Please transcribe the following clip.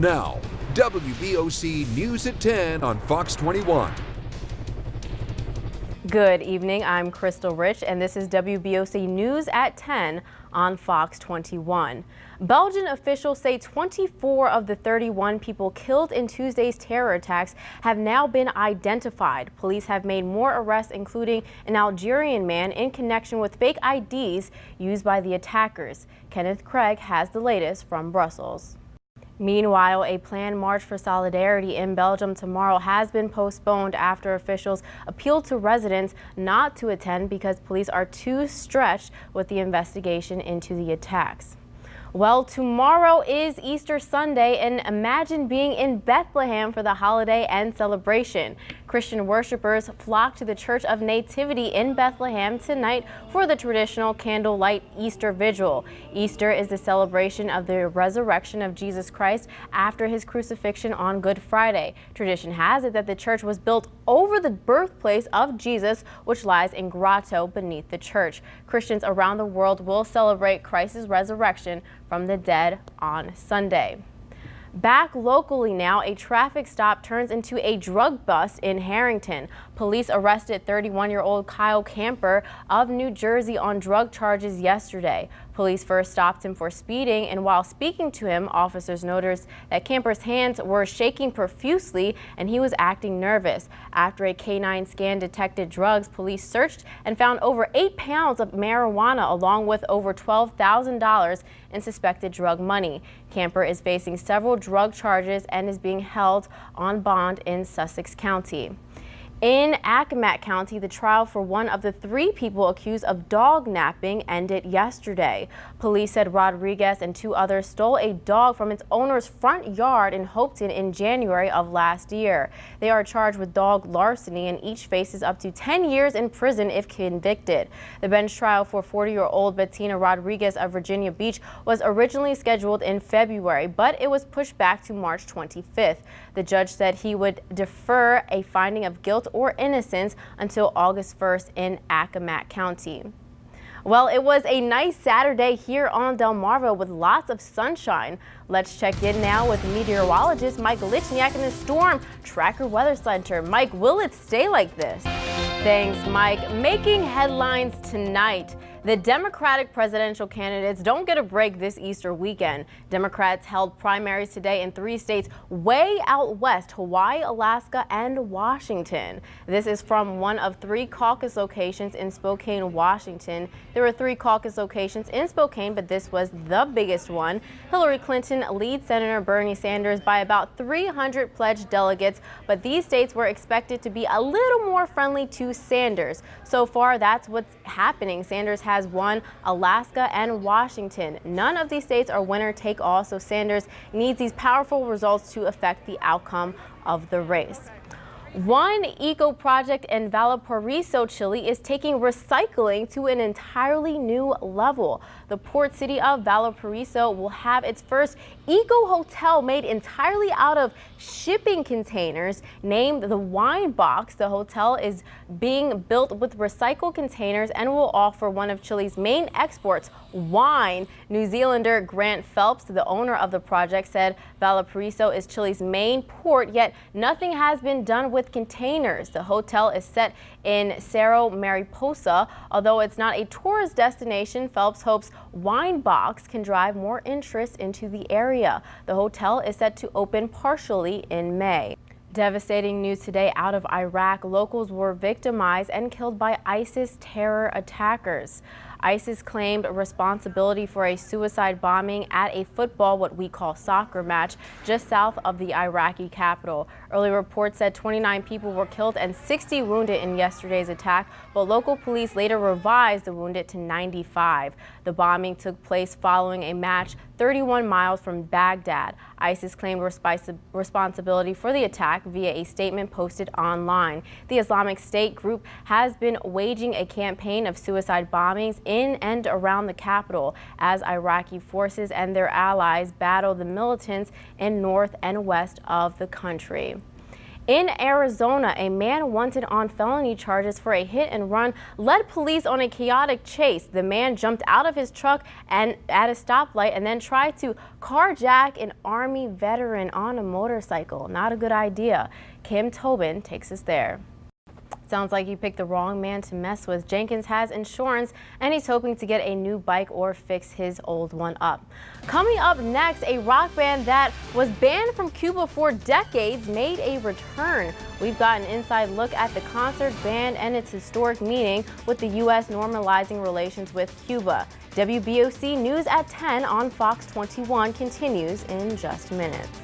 Now, WBOC News at 10 on Fox 21. Good evening, I'm Krystle Rich, and this is WBOC News at 10 on Fox 21. Belgian officials say 24 of the 31 people killed in Tuesday's terror attacks have now been identified. Police have made more arrests, including an Algerian man in connection with fake IDs used by the attackers. Kenneth Craig has the latest from Brussels. Meanwhile, a planned March for Solidarity in Belgium tomorrow has been postponed after officials appealed to residents not to attend because police are too stretched with the investigation into the attacks. Well, tomorrow is Easter Sunday, and imagine being in Bethlehem for the holiday and celebration. Christian worshipers flock to the Church of Nativity in Bethlehem tonight for the traditional candlelight Easter vigil. Easter is the celebration of the resurrection of Jesus Christ after his crucifixion on Good Friday. Tradition has it that the church was built over the birthplace of Jesus, which lies in grotto beneath the church. Christians around the world will celebrate Christ's resurrection from the dead on Sunday. Back locally now, a traffic stop turns into a drug bust in Harrington. Police arrested 31-year-old Kyle Camper of New Jersey on drug charges yesterday. Police first stopped him for speeding, and while speaking to him, officers noticed that Camper's hands were shaking profusely and he was acting nervous. After a canine scan detected drugs, police searched and found over 8 pounds of marijuana along with over $12,000 in suspected drug money. Camper is facing several drug charges and is being held on bond in Sussex County. In Accomack County, the trial for one of the 3 people accused of dog napping ended yesterday. Police said Rodriguez and 2 others stole a dog from its owner's front yard in Hopeton in January of last year. They are charged with dog larceny and each faces up to 10 years in prison if convicted. The bench trial for 40-year-old Bettina Rodriguez of Virginia Beach was originally scheduled in February, but it was pushed back to March 25th. The judge said he would defer a finding of guilt or innocence until August 1st in Accomack County. Well, it was a nice Saturday here on Delmarva with lots of sunshine. Let's check in now with meteorologist Mike Lichniak in the Storm Tracker Weather Center. Mike, will it stay like this? Thanks, Mike. Making headlines tonight. The Democratic presidential candidates don't get a break this Easter weekend. Democrats held primaries today in 3 states way out west: Hawaii, Alaska, and Washington. This is from one of 3 caucus locations in Spokane, Washington. There were 3 caucus locations in Spokane, but this was the biggest one. Hillary Clinton leads Senator Bernie Sanders by about 300 pledged delegates, but these states were expected to be a little more friendly to Sanders. So far, that's what's happening. Sanders has won Alaska and Washington. None of these states are winner take all, so Sanders needs these powerful results to affect the outcome of the race. One eco project in Valparaiso, Chile is taking recycling to an entirely new level. The port city of Valparaiso will have its first eco hotel made entirely out of shipping containers. Named the Wine Box, the hotel is being built with recycled containers and will offer one of Chile's main exports, wine. New Zealander Grant Phelps, the owner of the project, said Valparaiso is Chile's main port, yet nothing has been done with containers. The hotel is set in Cerro Mariposa. Although it's not a tourist destination, Phelps hopes Wine Box can drive more interest into the area. The hotel is set to open partially in May. Devastating news today out of Iraq. Locals were victimized and killed by ISIS terror attackers. ISIS claimed responsibility for a suicide bombing at a football, what we call soccer match, just south of the Iraqi capital. Early reports said 29 people were killed and 60 wounded in yesterday's attack, but local police later revised the wounded to 95. The bombing took place following a match 31 miles from Baghdad. ISIS claimed responsibility for the attack via a statement posted online. The Islamic State group has been waging a campaign of suicide bombings in and around the capital as Iraqi forces and their allies battle the militants in north and west of the country. In Arizona, a man wanted on felony charges for a hit and run led police on a chaotic chase. The man jumped out of his truck and at a stoplight and then tried to carjack an Army veteran on a motorcycle. Not a good idea. Kim Tobin takes us there. Sounds like you picked the wrong man to mess with. Jenkins has insurance and he's hoping to get a new bike or fix his old one up. Coming up next, a rock band that was banned from Cuba for decades made a return. We've got an inside look at the concert band and its historic meaning with the U.S. normalizing relations with Cuba. WBOC News at 10 on Fox 21 continues in just minutes.